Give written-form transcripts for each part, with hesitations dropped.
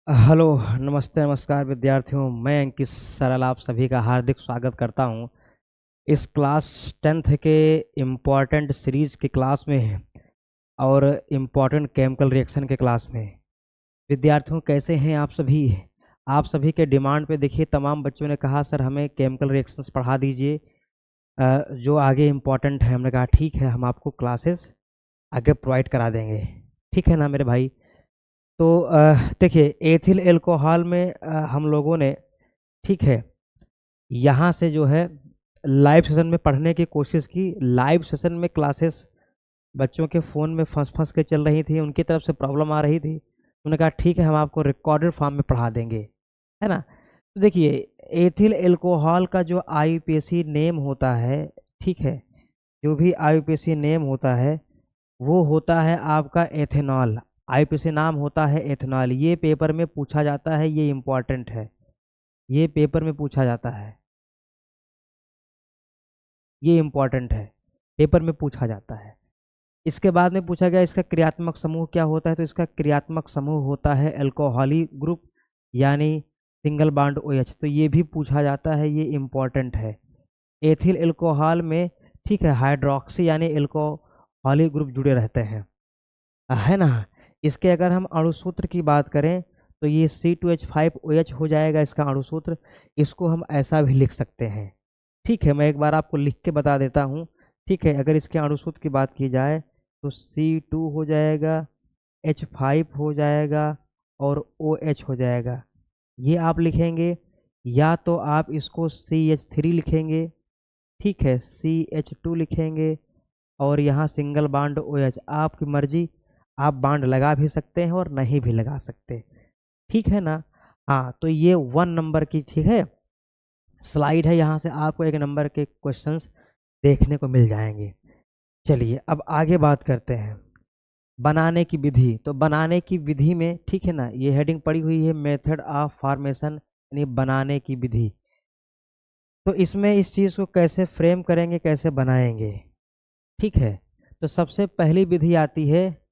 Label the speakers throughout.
Speaker 1: Hello, नमस्ते, नमस्कार विद्यार्थियों। मैं अंकित सरल आप सभी का हार्दिक स्वागत करता हूं इस क्लास 10th के इम्पॉर्टेंट सीरीज की क्लास में और इम्पॉर्टेंट केमिकल रिएक्शन के क्लास में। विद्यार्थियों, कैसे हैं आप सभी? आप सभी के डिमांड पे देखिए, तमाम बच्चों ने कहा सर हमें केमिकल रिएक्शंस पढ़ा दीजिए, जो आगे इम्पॉर्टेंट है। हमने कहा ठीक है, हम आपको क्लासेस आगे प्रोवाइड करा देंगे। ठीक है ना मेरे भाई? तो देखिए, एथिल एल्कोहल में हम लोगों ने, ठीक है, यहाँ से जो है लाइव सेशन में पढ़ने की कोशिश की। लाइव सेशन में क्लासेस बच्चों के फ़ोन में फंस फंस के चल रही थी, उनकी तरफ से प्रॉब्लम आ रही थी। उन्होंने कहा ठीक है, हम आपको रिकॉर्डेड फॉर्म में पढ़ा देंगे, है ना? तो देखिए, एथिल एल्कोहल का जो आईयूपीएसी नेम होता है, ठीक है, जो भी आईयूपीएसी नेम होता है वो होता है आपका एथेनॉल। आईयूपीएसी नाम होता है एथेनॉल। ये पेपर में पूछा जाता है, ये इम्पॉर्टेंट है, ये पेपर में पूछा जाता है, ये इम्पॉर्टेंट है, पेपर में पूछा जाता है। इसके बाद में पूछा गया इसका क्रियात्मक समूह क्या होता है, तो इसका क्रियात्मक समूह होता है अल्कोहली ग्रुप, यानी सिंगल बॉन्ड OH। तो ये भी पूछा जाता है, ये इम्पॉर्टेंट है। एथिल अल्कोहल में, ठीक है, हाइड्रोक्सी यानी अल्कोहली ग्रुप जुड़े रहते हैं, है ना? इसके अगर हम अणुसूत्र की बात करें तो ये C2H5OH हो जाएगा इसका अणुसूत्र। इसको हम ऐसा भी लिख सकते हैं, ठीक है, मैं एक बार आपको लिख के बता देता हूँ। ठीक है, अगर इसके अणुसूत्र की बात की जाए तो C2 हो जाएगा, H5 हो जाएगा और OH हो जाएगा। ये आप लिखेंगे, या तो आप इसको CH3 लिखेंगे, ठीक है, CH2 लिखेंगे, और यहाँ सिंगल बॉन्ड OH, आपकी मर्जी। आप बॉन्ड लगा भी सकते हैं और नहीं भी लगा सकते, ठीक है ना? हाँ, तो ये 1 नंबर की, ठीक है, स्लाइड है। यहाँ से आपको 1 नंबर के क्वेश्चंस देखने को मिल जाएंगे। चलिए अब आगे बात करते हैं बनाने की विधि। तो बनाने की विधि में, ठीक है ना, ये हेडिंग पड़ी हुई है मेथड ऑफ फॉर्मेशन, यानी बनाने की विधि। तो इसमें इस चीज़ को कैसे फ्रेम करेंगे, कैसे बनाएंगे, ठीक है? तो सबसे पहली विधि आती है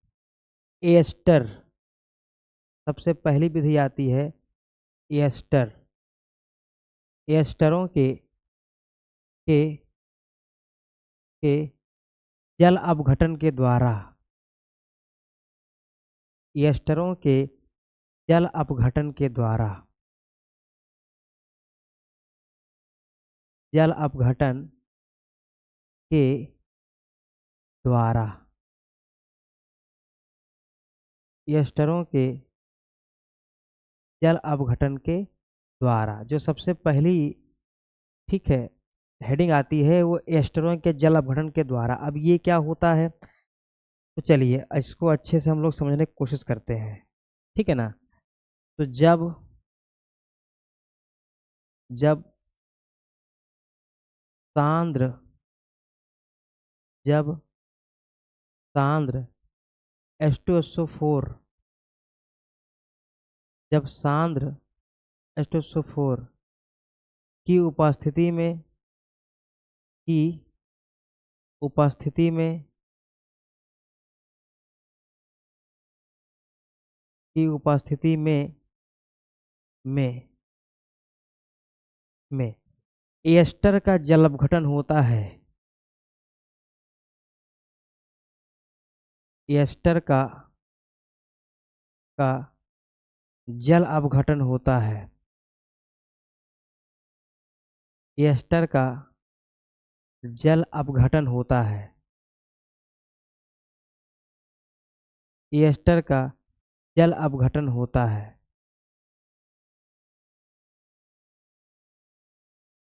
Speaker 1: एस्टर। सबसे पहली विधि आती है एस्टर। एस्टरों के के जल अपघटन के द्वारा, एस्टरों के जल अपघटन के द्वारा, जल अपघटन के द्वारा, एस्टरों के जल अपघटन के द्वारा, जो सबसे पहली, ठीक है, हेडिंग आती है वो एस्टरों के जल अपघटन के द्वारा। अब ये क्या होता है, तो चलिए इसको अच्छे से हम लोग समझने की कोशिश करते हैं, ठीक है ना? तो जब जब सांद्र जब सांद्र H2SO4, जब सांद्र H2SO4 की की उपस्थिति में की उपस्थिति में में एस्टर का जल अपघटन होता है। एस्टर का जल अपघटन होता है। एस्टर का जल अपघटन होता है। एस्टर का जल अपघटन होता है।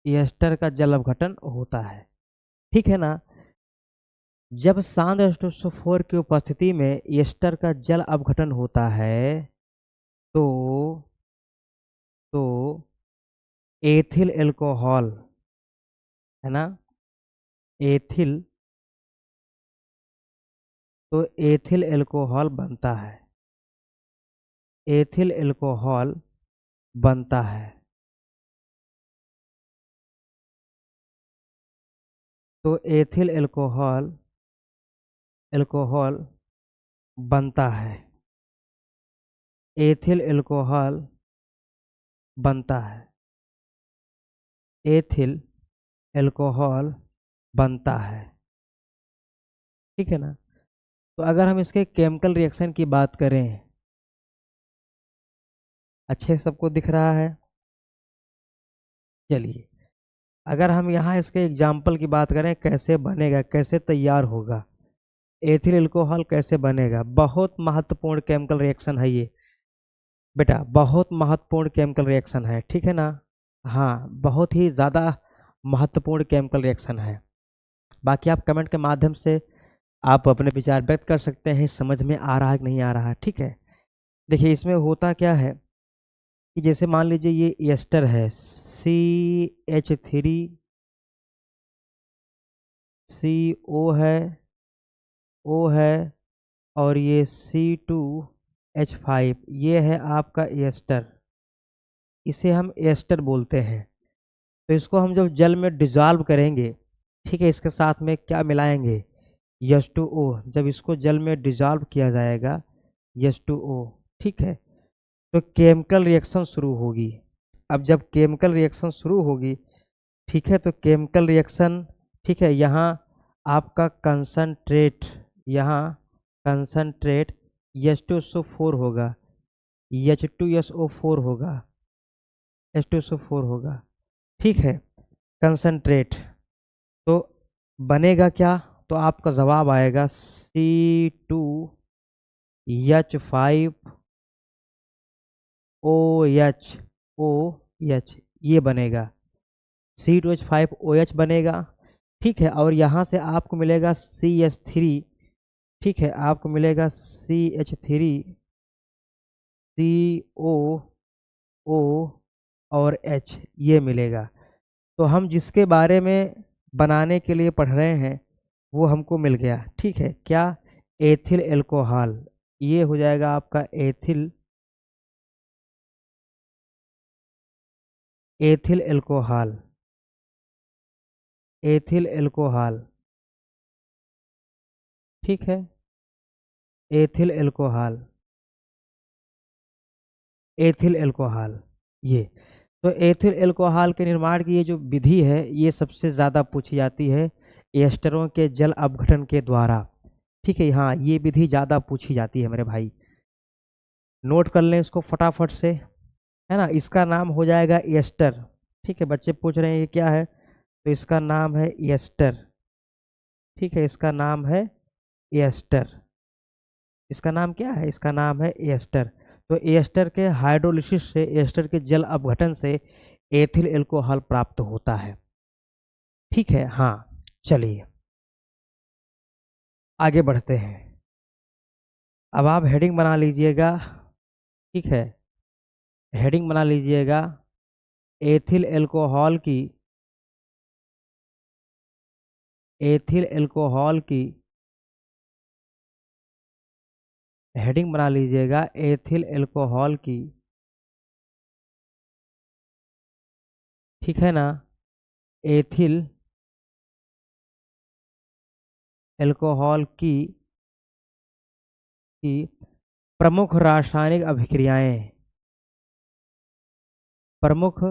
Speaker 1: एस्टर का जल अपघटन होता है, ठीक है ना? जब सांद्र H2SO4 की उपस्थिति में एस्टर का जल अपघटन होता है तो तो एथिल अल्कोहल, है ना, एथिल, तो एथिल अल्कोहल बनता है। एथिल अल्कोहल बनता है। तो एथिल अल्कोहल अल्कोहल बनता है। एथिल एल्कोहल बनता है, एथिल एल्कोहल बनता है, ठीक है ना। तो अगर हम इसके केमिकल रिएक्शन की बात करें, अच्छे सबको दिख रहा है। चलिए, अगर हम यहाँ इसके एग्जाम्पल की बात करें, कैसे बनेगा, कैसे तैयार होगा, एथिल अल्कोहल कैसे बनेगा, बहुत महत्वपूर्ण केमिकल रिएक्शन है ये बेटा, बहुत महत्वपूर्ण केमिकल रिएक्शन है, ठीक है ना। हाँ, बहुत ही ज़्यादा महत्वपूर्ण केमिकल रिएक्शन है। बाकी आप कमेंट के माध्यम से आप अपने विचार व्यक्त कर सकते हैं, समझ में आ रहा है कि नहीं आ रहा है, ठीक है। देखिए, इसमें होता क्या है कि जैसे मान लीजिए ये एस्टर है, CH3 CO है, O है, और ये C2H5, ये है आपका एस्टर, इसे हम एस्टर बोलते हैं। तो इसको हम जब जल में डिजॉल्व करेंगे, ठीक है, इसके साथ में क्या मिलाएंगे, H2O। जब इसको जल में डिजॉल्व किया जाएगा, H2O, ठीक है, तो केमिकल रिएक्शन शुरू होगी। अब जब केमिकल रिएक्शन शुरू होगी, ठीक है, तो केमिकल रिएक्शन, ठीक है, यहाँ आपका कंसनट्रेट, यहाँ कंसनट्रेट H2SO4 होगा, H2SO4 होगा, H2SO4 होगा, ठीक है, कंसनट्रेट। तो बनेगा क्या, तो आपका जवाब आएगा C2H5OH, ये बनेगा, C2H5OH बनेगा, ठीक है। और यहाँ से आपको मिलेगा CH3, ठीक है, आपको मिलेगा CH3CO और H, ये मिलेगा। तो हम जिसके बारे में बनाने के लिए पढ़ रहे हैं वो हमको मिल गया, ठीक है, क्या, एथिल एल्कोहल, ये हो जाएगा आपका ethyl ethyl alcohol, ethyl alcohol, ठीक है, एथिल एल्कोहल, एथिल एल्कोहल, ये। तो एथिल एल्कोहल के निर्माण की ये जो विधि है, ये सबसे ज़्यादा पूछी जाती है एस्टरों के जल अपघटन के द्वारा, ठीक है। हाँ, ये विधि ज़्यादा पूछी जाती है मेरे भाई, नोट कर लें इसको फटाफट से, है ना। इसका नाम हो जाएगा एस्टर, ठीक है, बच्चे पूछ रहे हैं ये क्या है, तो इसका नाम है एस्टर, ठीक है, इसका नाम है एस्टर, इसका नाम क्या है, इसका नाम है एस्टर। तो एस्टर के हाइड्रोलिसिस से, एस्टर के जल अपघटन से एथिल एल्कोहल प्राप्त होता है, ठीक है। हाँ, चलिए आगे बढ़ते हैं। अब आप हेडिंग बना लीजिएगा, ठीक है, हेडिंग बना लीजिएगा, एथिल एल्कोहल की, एथिल एल्कोहल की हेडिंग बना लीजिएगा, एथिल एल्कोहल की, ठीक है ना, एथिल एल्कोहल की प्रमुख रासायनिक अभिक्रियाएं, प्रमुख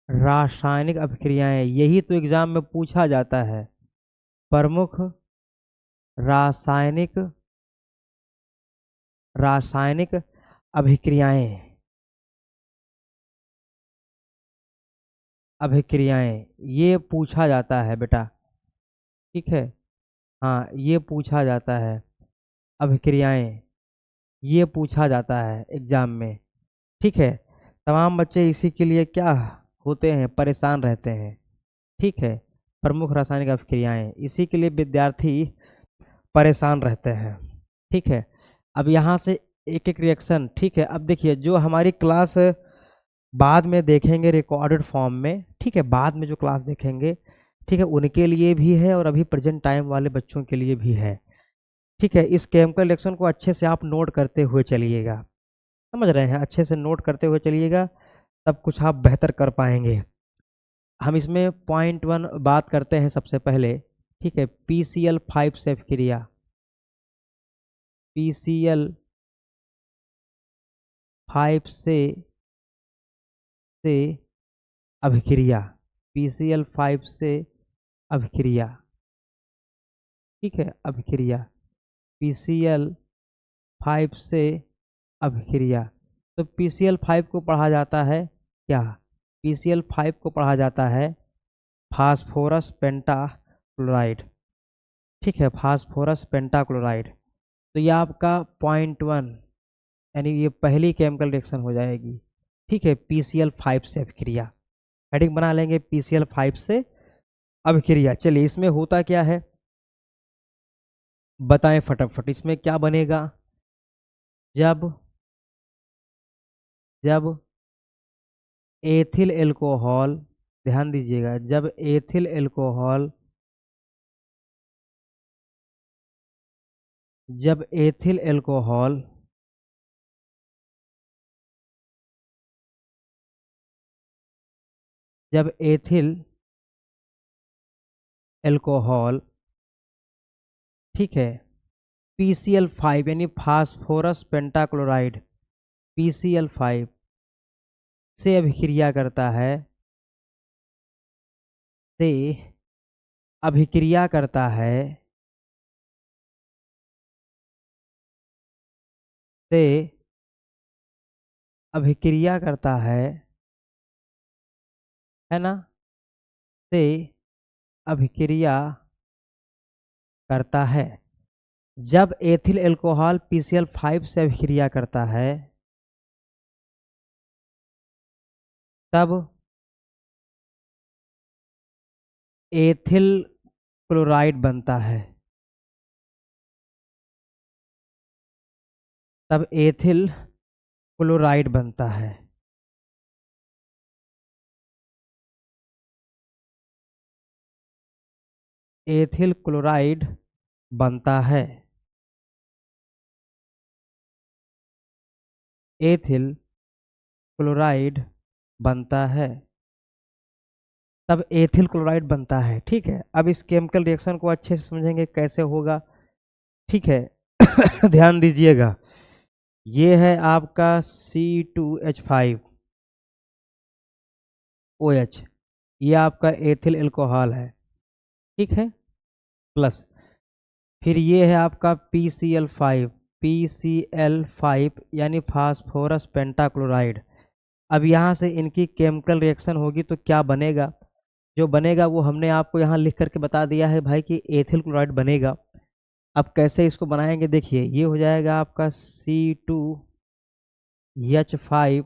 Speaker 1: रासायनिक अभिक्रियाएं, यही तो एग्जाम में पूछा जाता है, प्रमुख रासायनिक रासायनिक अभिक्रियाएं, अभिक्रियाएं, ये पूछा जाता है बेटा, ठीक है। हाँ, ये पूछा जाता है, अभिक्रियाएं, ये पूछा जाता है एग्जाम में, ठीक है। तमाम बच्चे इसी के लिए क्या होते हैं, परेशान रहते हैं, ठीक है, प्रमुख रासायनिक अभिक्रियाएं, इसी के लिए विद्यार्थी परेशान रहते हैं, ठीक है। अब यहाँ से एक एक रिएक्शन, ठीक है। अब देखिए, जो हमारी क्लास बाद में देखेंगे रिकॉर्डेड फॉर्म में, ठीक है, बाद में जो क्लास देखेंगे, ठीक है, उनके लिए भी है और अभी प्रेजेंट टाइम वाले बच्चों के लिए भी है, ठीक है। इस केमिकल रिएक्शन को अच्छे से आप नोट करते हुए चलिएगा, समझ रहे हैं, अच्छे से नोट करते हुए चलिएगा, तब कुछ आप बेहतर कर पाएंगे। हम इसमें पॉइंट 1 बात करते हैं सबसे पहले, ठीक है, PCl5 से अभिक्रिया, PCl 5 से अभिक्रिया, PCl5 से अभिक्रिया, ठीक है, अभिक्रिया PCl5 से अभिक्रिया। तो PCl5 को पढ़ा जाता है क्या? PCl5 को पढ़ा जाता है फास्फोरस पेंटाक्लोराइड, ठीक है, फास्फोरस पेंटाक्लोराइड। तो ये आपका .1 यानी ये पहली केमिकल रिएक्शन हो जाएगी, ठीक है, PCl5 से अभिक्रिया। हेडिंग बना लेंगे PCl5 से अभिक्रिया। चलिए इसमें होता क्या है बताएं फटाफट, इसमें क्या बनेगा? जब एथिल एल्कोहल, ध्यान दीजिएगा, जब एथिल एल्कोहल, जब एथिल एल्कोहल जब एथिल एल्कोहल, ठीक है, PCl5 यानी फास्फोरस पेंटाक्लोराइड PCl5 से अभिक्रिया करता है, से अभिक्रिया करता है, से अभिक्रिया करता है ना, से अभिक्रिया करता है। जब एथिल एल्कोहल PCl5 से अभिक्रिया करता है तब एथिल क्लोराइड बनता है, तब एथिल क्लोराइड बनता है। एथिल क्लोराइड बनता है, एथिल क्लोराइड बनता है, तब एथिल क्लोराइड बनता है, ठीक है। अब इस केमिकल रिएक्शन को अच्छे से समझेंगे कैसे होगा, ठीक है। ध्यान दीजिएगा, ये है आपका C2H5OH, ये आपका एथिल एल्कोहल है, ठीक है, प्लस फिर ये है आपका PCl5 यानी फास्फोरस पेंटाक्लोराइड। अब यहाँ से इनकी केमिकल रिएक्शन होगी तो क्या बनेगा? जो बनेगा वो हमने आपको यहाँ लिख करके बता दिया है भाई कि एथिल क्लोराइड बनेगा। अब कैसे इसको बनाएंगे देखिए, ये हो जाएगा आपका C2H5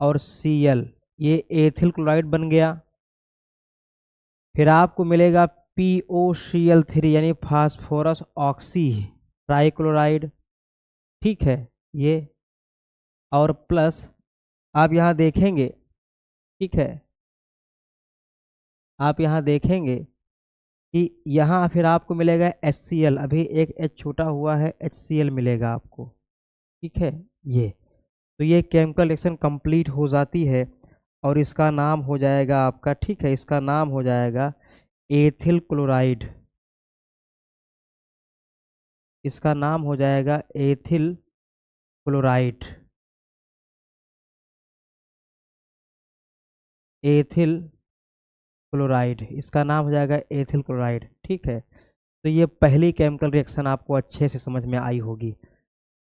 Speaker 1: और Cl, ये एथिल क्लोराइड बन गया। फिर आपको मिलेगा POCl3 यानी फास्फोरस ऑक्सी ट्राइक्लोराइड, ठीक है, ये, और प्लस आप यहाँ देखेंगे, ठीक है, आप यहाँ देखेंगे कि यहाँ फिर आपको मिलेगा HCl, अभी एक H छूटा हुआ है, HCl मिलेगा आपको, ठीक है, ये। तो ये केमिकल रिएक्शन कंप्लीट हो जाती है और इसका नाम हो जाएगा आपका, ठीक है, इसका नाम हो जाएगा एथिल क्लोराइड, इसका नाम हो जाएगा एथिल क्लोराइड, एथिल क्लोराइड, इसका नाम हो जाएगा एथिल क्लोराइड, ठीक है। तो ये पहली केमिकल रिएक्शन आपको अच्छे से समझ में आई होगी,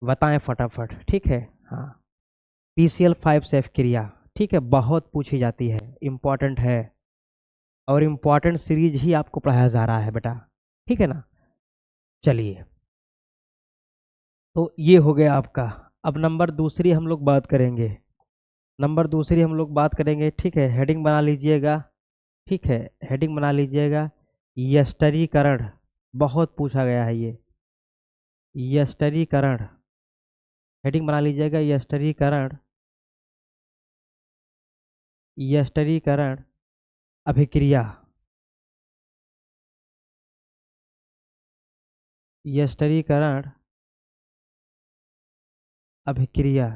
Speaker 1: बताएं फटाफट, ठीक है। हाँ, PCl5 से अभिक्रिया, ठीक है, बहुत पूछी जाती है, इम्पॉर्टेंट है और इम्पॉर्टेंट सीरीज ही आपको पढ़ाया जा रहा है बेटा, ठीक है ना। चलिए, तो ये हो गया आपका। अब नंबर दूसरी हम लोग बात करेंगे, नंबर दूसरी हम लोग बात करेंगे, ठीक है, हेडिंग बना लीजिएगा, ठीक है, हेडिंग बना लीजिएगा, यस्टरीकरण, बहुत पूछा गया है ये, यस्टरीकरण, हेडिंग बना लीजिएगा, यस्टरीकरण, यस्टरीकरण अभिक्रिया, यस्टरीकरण अभिक्रिया,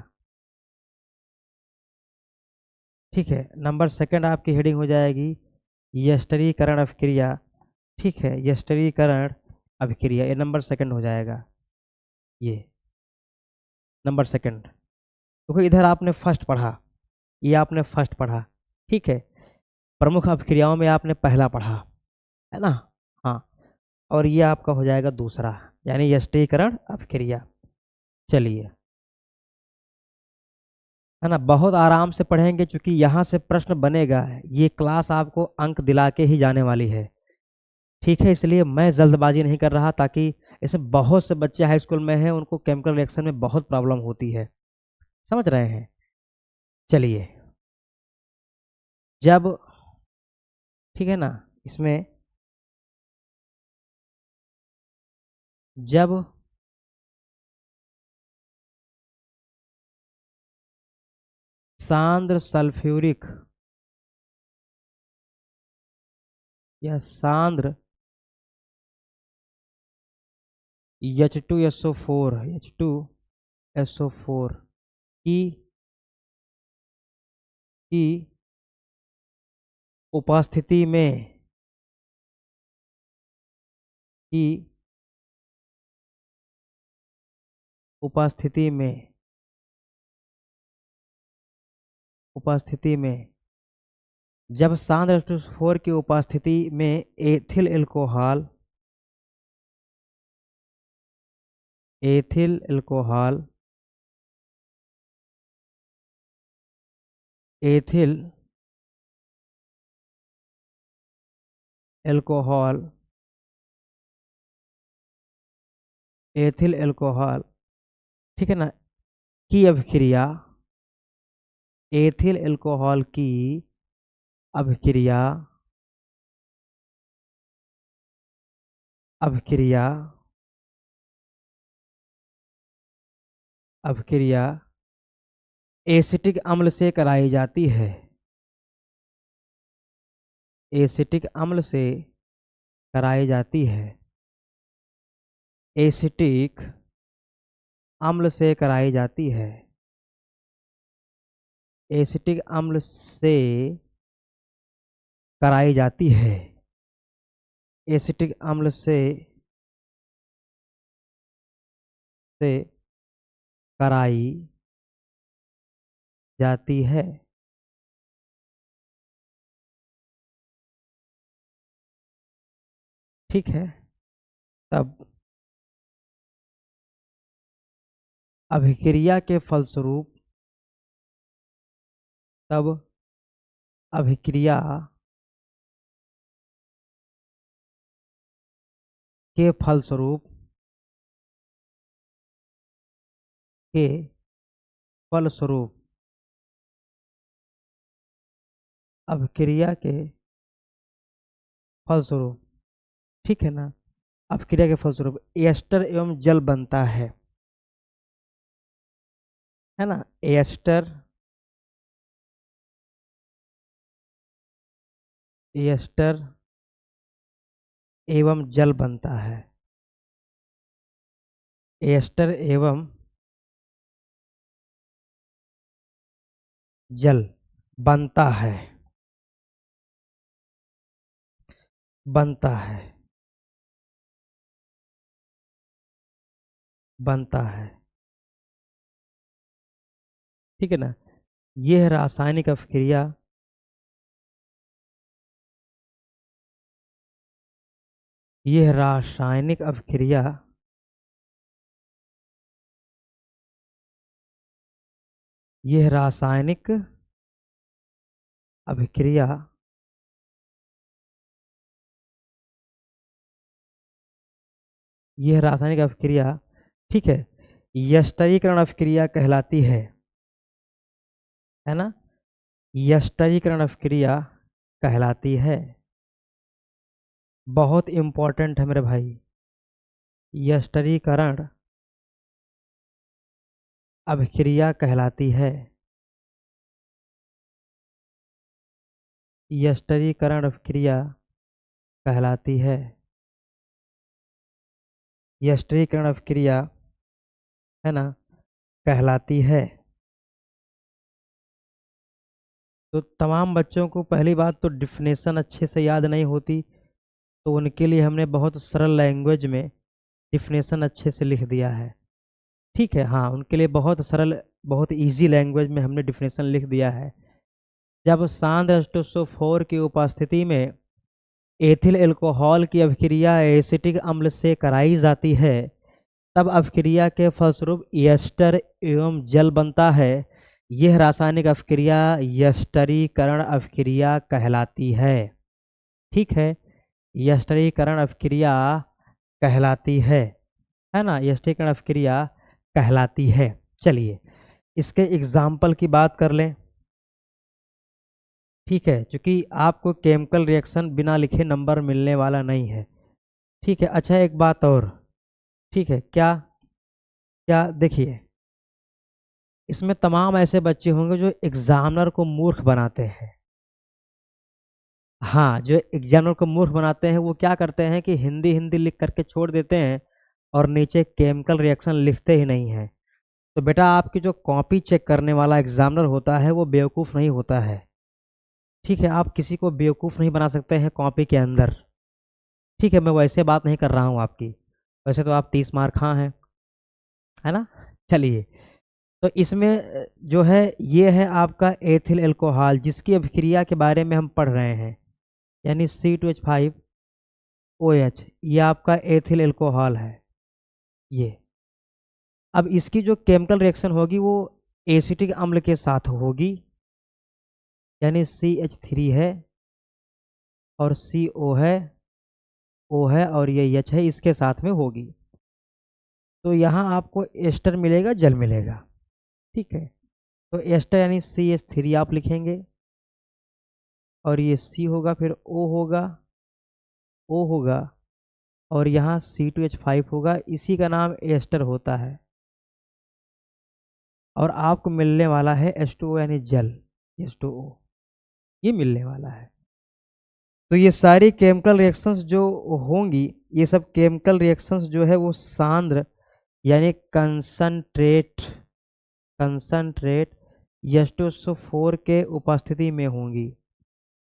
Speaker 1: ठीक है। नंबर सेकंड आपकी हेडिंग हो जाएगी यस्टरीकरण अभिक्रिया, ठीक है, यस्टरीकरण अभिक्रिया, ये नंबर सेकंड हो जाएगा ये। नंबर सेकंड, क्योंकि इधर आपने फर्स्ट पढ़ा, ये आपने फर्स्ट पढ़ा, ठीक है। प्रमुख अपक्रियाओं में आपने पहला पढ़ा, है ना। हाँ, और ये आपका हो जाएगा दूसरा, यानी यष्टीकरण अपक्रिया। चलिए, है ना, बहुत आराम से पढ़ेंगे क्योंकि यहाँ से प्रश्न बनेगा। ये क्लास आपको अंक दिला के ही जाने वाली है, ठीक है। इसलिए मैं जल्दबाजी नहीं कर रहा, ताकि इसमें बहुत से बच्चे हाई स्कूल में हैं, उनको केमिकल रिएक्शन में बहुत प्रॉब्लम होती है, समझ रहे हैं। चलिए, जब, ठीक है ना, इसमें जब सांद्र सल्फ्यूरिक या सांद्र H2SO4 की उपस्थिति में, की उपस्थिति में उपस्थिति में जब सांद्र H2SO4 की उपस्थिति में ethyl alcohol ethyl alcohol ethyl alcohol ethyl alcohol, ठीक है ना, की अभिक्रिया, एथिल एल्कोहल की अभिक्रिया अभिक्रिया अभिक्रिया एसिटिक अम्ल से कराई जाती है, एसिटिक अम्ल से कराई जाती है, एसिटिक अम्ल से कराई जाती है, एसिटिक अम्ल से कराई जाती है, एसिटिक अम्ल से कराई जाती है, ठीक है। तब अभिक्रिया के फलस्वरूप तब अभिक्रिया के फलस्वरूप के फलस्वरूप अभिक्रिया के फलस्वरूप, ठीक है ना, अभिक्रिया के फलस्वरूप एस्टर एवं जल बनता है ना। एस्टर एस्टर एवं जल बनता है, एस्टर एवं जल बनता है बनता है बनता है, ठीक है ना। यह रासायनिक अभिक्रिया यह रासायनिक अभिक्रिया यह रासायनिक अभिक्रिया यह रासायनिक अभिक्रिया, ठीक है, यस्टरीकरण अभिक्रिया कहलाती है ना। यस्टरीकरण अभिक्रिया कहलाती है, बहुत इंपॉर्टेंट है मेरे भाई। यस्टरीकरण अभिक्रिया कहलाती है, यस्टरीकरण अभिक्रिया कहलाती है, यस्टरीकरण अभिक्रिया, है ना, कहलाती है। तो तमाम बच्चों को पहली बात तो डिफिनेशन अच्छे से याद नहीं होती, तो उनके लिए हमने बहुत सरल लैंग्वेज में डिफिनेशन अच्छे से लिख दिया है, ठीक है, हाँ, उनके लिए बहुत सरल, बहुत इजी लैंग्वेज में हमने डिफिनेशन लिख दिया है। जब सांद्र H2SO4 की उपस्थिति में एथिल अल्कोहल की अभिक्रिया एसिटिक अम्ल से कराई जाती है, तब अभिक्रिया के फलस्वरूप एस्टर एवं जल बनता है। यह रासायनिक अभिक्रिया एस्टरीकरण अभिक्रिया कहलाती है। ठीक है, एस्टरीकरण अभिक्रिया कहलाती है ना, एस्टरीकरण अभिक्रिया कहलाती है। चलिए इसके एग्जाम्पल की बात कर लें। ठीक है, क्योंकि आपको केमिकल रिएक्शन बिना लिखे नंबर मिलने वाला नहीं है। ठीक है, अच्छा एक बात और, ठीक है, क्या क्या देखिए, इसमें तमाम ऐसे बच्चे होंगे जो एग्जामिनर को मूर्ख बनाते हैं। हाँ, जो एग्जामिनर को मूर्ख बनाते हैं वो क्या करते हैं कि हिंदी हिंदी लिख करके छोड़ देते हैं और नीचे केमिकल रिएक्शन लिखते ही नहीं हैं। तो बेटा आपकी जो कॉपी चेक करने वाला एग्जामिनर होता है वो बेवकूफ़ नहीं होता है। ठीक है, आप किसी को बेवकूफ़ नहीं बना सकते हैं कॉपी के अंदर। ठीक है, मैं वैसे बात नहीं कर रहा हूँ आपकी, वैसे तो आप 30 मार्क हाँ हैं, है ना। चलिए, तो इसमें जो है ये है आपका एथिल अल्कोहल, जिसकी अभिक्रिया के बारे में हम पढ़ रहे हैं, यानी C2H5OH, ये आपका एथिल अल्कोहल है ये। अब इसकी जो केमिकल रिएक्शन होगी वो एसिटिक अम्ल के साथ होगी, यानी CH3 है और CO है, O है और ये H है, इसके साथ में होगी। तो यहाँ आपको एस्टर मिलेगा, जल मिलेगा। ठीक है, तो एस्टर यानी CH3 आप लिखेंगे और ये C होगा, फिर O होगा, O होगा और यहाँ C2H5 होगा, इसी का नाम एस्टर होता है। और आपको मिलने वाला है H2O यानी जल, H2O ये मिलने वाला है। तो ये सारी केमिकल रिएक्शंस जो होंगी, ये सब केमिकल रिएक्शंस जो है वो सांद्र यानी कंसंट्रेट H2SO4 के उपस्थिति में होंगी।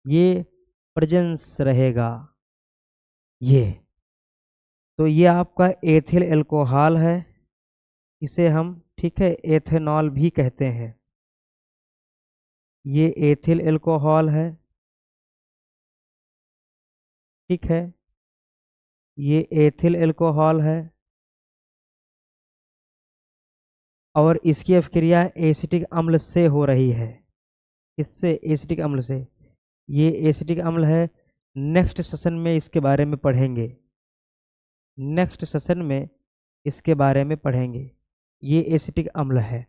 Speaker 1: ये प्रेजेंस रहेगा ये। तो ये आपका एथिल अल्कोहल है, इसे हम, ठीक है, एथेनॉल भी कहते हैं। ये एथिल अल्कोहल है, ठीक है, ये एथिल अल्कोहल है और इसकी अभिक्रिया एसिटिक अम्ल से हो रही है। इससे, एसिटिक अम्ल से, ये एसिटिक अम्ल है। नेक्स्ट सेशन में इसके बारे में पढ़ेंगे, नेक्स्ट सेशन में इसके बारे में पढ़ेंगे। ये एसिटिक अम्ल है,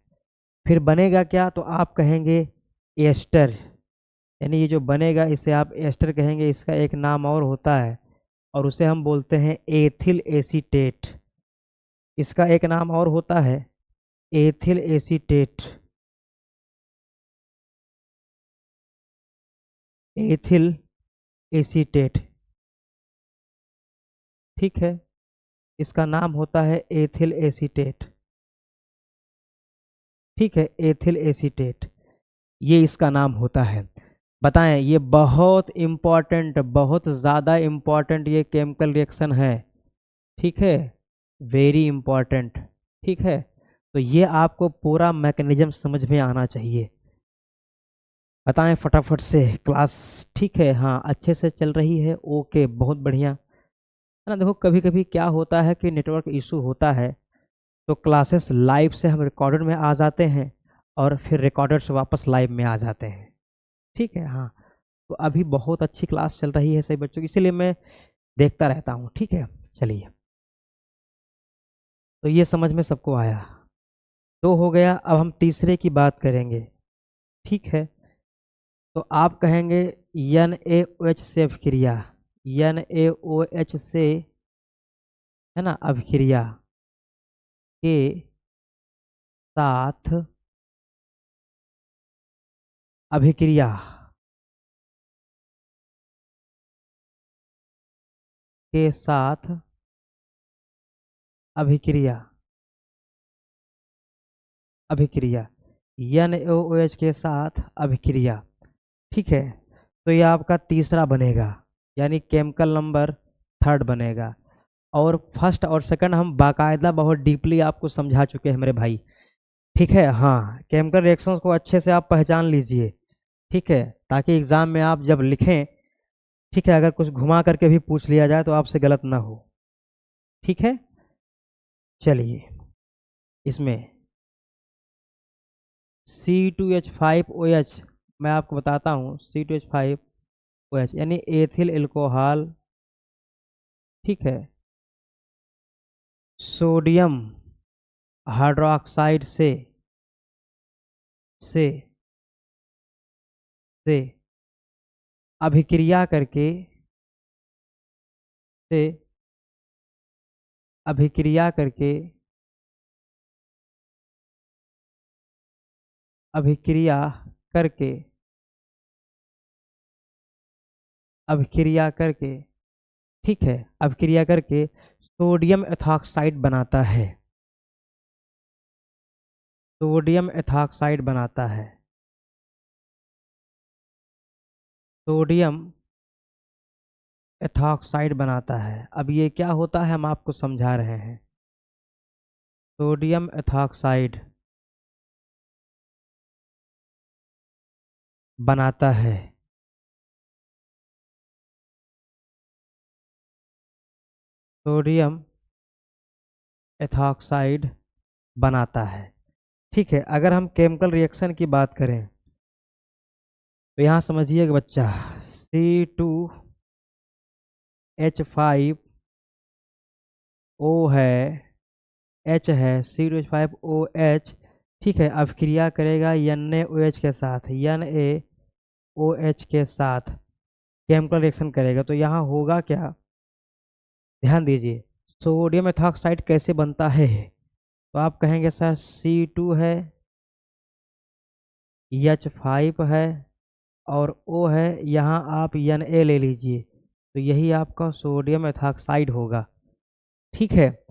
Speaker 1: फिर बनेगा क्या, तो आप कहेंगे एस्टर, यानी ये जो बनेगा इसे आप एस्टर कहेंगे। इसका एक नाम और होता है और उसे हम बोलते हैं एथिल एसीटेट। इसका एक नाम और होता है एथिल एसीटेट, एथिल एसीटेट। ठीक है, इसका नाम होता है एथिल एसीटेट। ठीक है, एथिल एसीटेट ये इसका नाम होता है। बताएं, ये बहुत इम्पॉर्टेंट, बहुत ज़्यादा इम्पॉर्टेंट ये केमिकल रिएक्शन है। ठीक है, वेरी इम्पॉर्टेंट। ठीक है, तो ये आपको पूरा मैकेनिज्म समझ में आना चाहिए। बताएं फटाफट से क्लास, ठीक है, हाँ अच्छे से चल रही है, ओके, बहुत बढ़िया, है ना। देखो कभी कभी क्या होता है कि नेटवर्क इशू होता है, तो क्लासेस लाइव से हम रिकॉर्डेड में आ जाते हैं और फिर रिकॉर्डेड से वापस लाइव में आ जाते हैं। ठीक है, हाँ, तो अभी बहुत अच्छी क्लास चल रही है सभी बच्चों की, इसीलिए मैं देखता रहता हूँ। ठीक है, चलिए, तो ये समझ में सबको आया, तो हो गया। अब हम तीसरे की बात करेंगे। ठीक है, तो आप कहेंगे NaOH से अभिक्रिया, NaOH से, है ना, अभिक्रिया के साथ, अभिक्रिया के साथ, अभिक्रिया, अभिक्रिया NaOH के साथ अभिक्रिया। ठीक है, तो ये आपका तीसरा बनेगा, यानी केमिकल नंबर 3 बनेगा। और फर्स्ट और सेकंड हम बाकायदा बहुत डीपली आपको समझा चुके हैं मेरे भाई। ठीक है, हाँ, केमिकल रिएक्शंस को अच्छे से आप पहचान लीजिए। ठीक है, ताकि एग्ज़ाम में आप जब लिखें, ठीक है, अगर कुछ घुमा करके भी पूछ लिया जाए तो आपसे गलत ना हो। ठीक है, चलिए, इसमें C2H5OH, मैं आपको बताता हूँ C2H5OH यानी एथिल एल्कोहल। ठीक है, सोडियम हाइड्रोक्साइड से से अभिक्रिया करके से अभिक्रिया करके अभिक्रिया करके अभिक्रिया करके ठीक है, अभिक्रिया करके सोडियम एथॉक्साइड बनाता है। सोडियम एथॉक्साइड बनाता है। सोडियम एथॉक्साइड बनाता है। अब ये क्या होता है हम आपको समझा रहे हैं। सोडियम एथॉक्साइड बनाता है। सोडियम एथॉक्साइड बनाता है। ठीक है, अगर हम केमिकल रिएक्शन की बात करें तो यहाँ समझिएगा बच्चा, C2H5O है, H है, C2H5OH। ठीक है, अब क्रिया करेगा NaOH के साथ, NaOH के साथ केमिकल रिएक्शन करेगा। तो यहाँ होगा क्या, ध्यान दीजिए, सोडियम एथॉक्साइड कैसे बनता है। तो आप कहेंगे सर C2 है, H5 है और O है, यहाँ आप Na ले लीजिए, तो यही आपका सोडियम एथॉक्साइड होगा। ठीक है,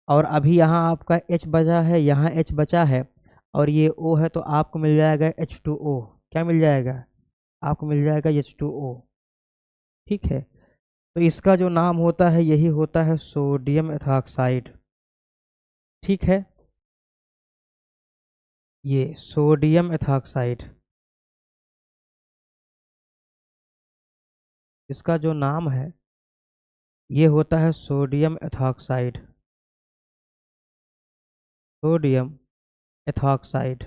Speaker 1: और अभी यहाँ आपका H बचा है, यहाँ H बचा है और ये O है, तो आपको मिल जाएगा H2O। क्या मिल जाएगा, आपको मिल जाएगा H2O। ठीक है, तो इसका जो नाम होता है यही होता है सोडियम एथॉक्साइड। ठीक है, ये सोडियम एथॉक्साइड, इसका जो नाम है ये होता है सोडियम एथॉक्साइड। Sodium ethoxide.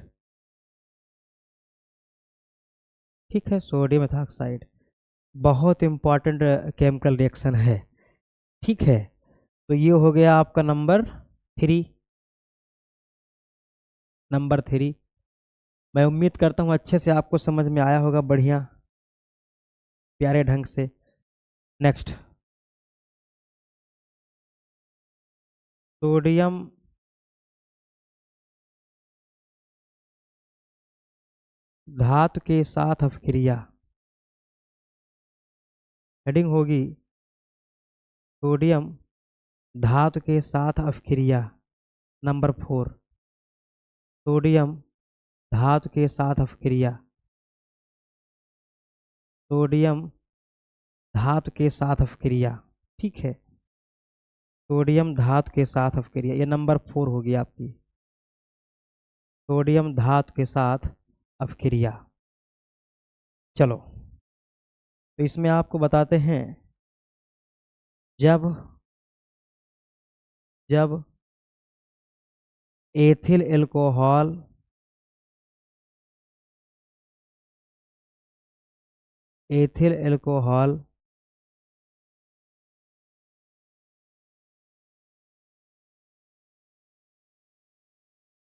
Speaker 1: ठीक है, सोडियम एथॉक्साइड बहुत इंपॉर्टेंट केमिकल रिएक्शन है। ठीक है, तो ये हो गया आपका नंबर 3। नंबर 3, मैं उम्मीद करता हूँ अच्छे से आपको समझ में आया होगा, बढ़िया प्यारे ढंग से। नेक्स्ट, सोडियम धातु के साथ अपक्रिया। हेडिंग होगी सोडियम धातु के साथ अपक्रिया। नंबर 4, सोडियम धातु के साथ अपक्रिया। सोडियम धातु के साथ अपक्रिया। ठीक है, सोडियम धातु के साथ अपक्रिया, ये नंबर 4 होगी आपकी, सोडियम धातु के साथ अपक्रिया। चलो, तो इसमें आपको बताते हैं, जब जब एथिल एल्कोहल एथिल एल्कोहल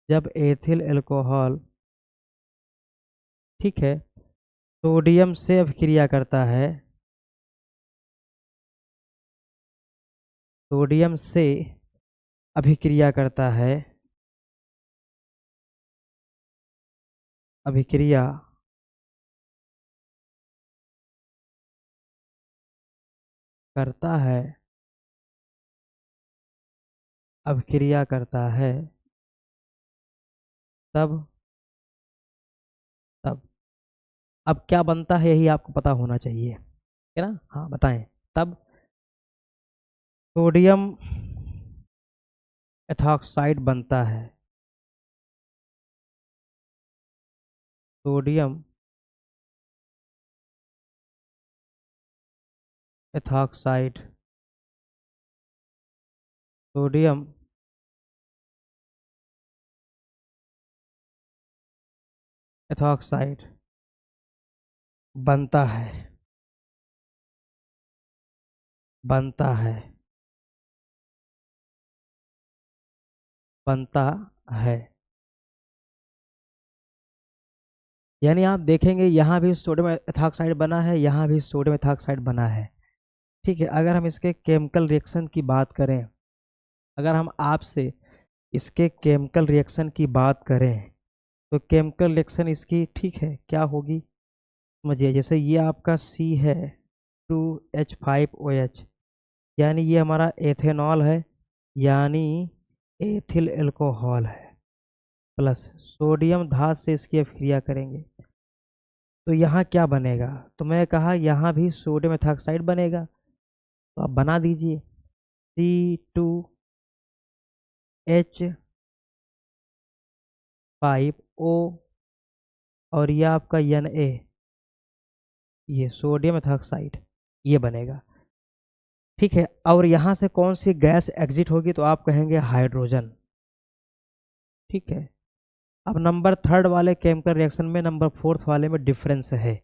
Speaker 1: जब एथिल एल्कोहल, ठीक है, सोडियम से अभिक्रिया करता है, सोडियम से अभिक्रिया करता है, अभिक्रिया करता है, अभिक्रिया करता है, तब तब अब क्या बनता है यही आपको पता होना चाहिए, है ना। हाँ बताएं, तब सोडियम एथॉक्साइड बनता है, सोडियम एथॉक्साइड, सोडियम एथॉक्साइड बनता है, बनता है, बनता है। यानी आप देखेंगे यहाँ भी सोडियम एथॉक्साइड बना है, यहाँ भी सोडियम एथॉक्साइड बना है। ठीक है, अगर हम इसके केमिकल रिएक्शन की बात करें, अगर हम आपसे इसके केमिकल रिएक्शन की बात करें तो केमिकल रिएक्शन इसकी ठीक है क्या होगी समझिए। जैसे ये आपका C है 2H5OH, यानी ये हमारा एथेनॉल है, यानी एथिल एल्कोहल है, प्लस सोडियम धात से इसकी अभिक्रिया करेंगे तो यहाँ क्या बनेगा, तो मैं कहा यहाँ भी सोडियम एथॉक्साइड बनेगा, तो आप बना दीजिए C2H5O और ये आपका Na, ये सोडियम एथॉक्साइड ये बनेगा। ठीक है, और यहाँ से कौन सी गैस एग्जिट होगी, तो आप कहेंगे हाइड्रोजन। ठीक है, अब नंबर 3 वाले केमिकल रिएक्शन में नंबर 4 वाले में डिफरेंस है।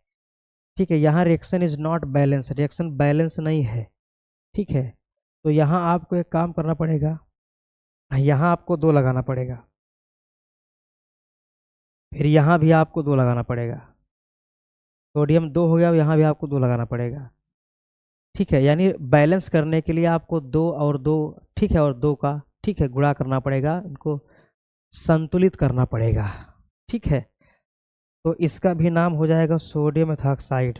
Speaker 1: ठीक है, यहाँ reaction is not balance, reaction balance नहीं है। ठीक है, तो यहाँ आपको एक काम करना पड़ेगा, यहाँ आपको 2 लगाना पड़ेगा, फिर यहाँ भी आपको 2 लगाना पड़ेगा, सोडियम 2 हो गया, यहाँ भी आपको 2 लगाना पड़ेगा। ठीक है, यानी बैलेंस करने के लिए आपको 2 और 2, ठीक है, और 2 का ठीक है गुणा करना पड़ेगा, इनको संतुलित करना पड़ेगा। ठीक है, तो इसका भी नाम हो जाएगा sodium ethoxide,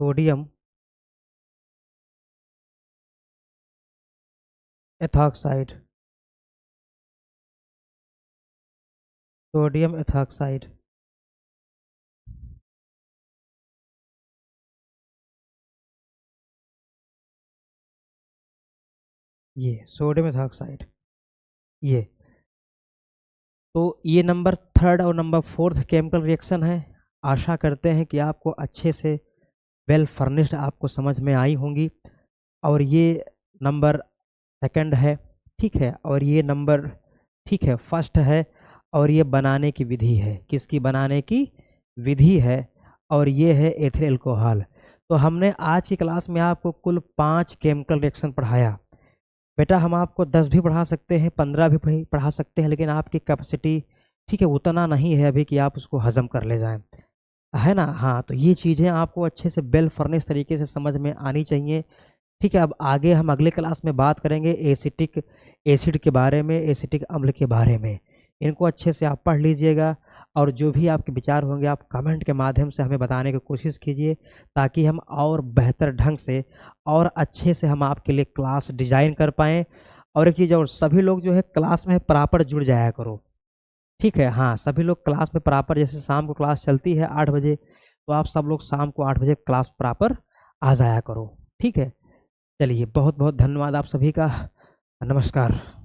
Speaker 1: sodium ethoxide, sodium ethoxide. ये सोडियम एथॉक्साइड ये, तो ये नंबर 3 और नंबर 4 केमिकल रिएक्शन है। आशा करते हैं कि आपको अच्छे से वेल फर्निश्ड आपको समझ में आई होंगी। और ये नंबर 2 है, ठीक है, और ये नंबर ठीक है 1 है, और ये बनाने की विधि है, किसकी बनाने की विधि है, और ये है एथिल अल्कोहल। तो हमने आज की क्लास में आपको कुल 5 केमिकल रिएक्शन पढ़ाया। बेटा हम आपको 10 भी पढ़ा सकते हैं, 15 भी पढ़ा सकते हैं, लेकिन आपकी कैपेसिटी ठीक है उतना नहीं है अभी कि आप उसको हजम कर ले जाएं, है ना। हाँ, तो ये चीज़ें आपको अच्छे से वेल फर्निश तरीके से समझ में आनी चाहिए। ठीक है, अब आगे हम अगले क्लास में बात करेंगे एसिटिक एसिड के बारे में, एसिटिक अम्ल के बारे में। इनको अच्छे से आप पढ़ लीजिएगा, और जो भी आपके विचार होंगे आप कमेंट के माध्यम से हमें बताने की कोशिश कीजिए, ताकि हम और बेहतर ढंग से और अच्छे से हम आपके लिए क्लास डिज़ाइन कर पाएँ। और एक चीज़ और, सभी लोग जो है क्लास में प्रॉपर जुड़ जाया करो। ठीक है, हाँ, सभी लोग क्लास में प्रॉपर, जैसे शाम को क्लास चलती है 8 बजे, तो आप सब लोग शाम को 8 बजे क्लास प्रॉपर आ जाया करो। ठीक है, चलिए बहुत बहुत धन्यवाद आप सभी का, नमस्कार।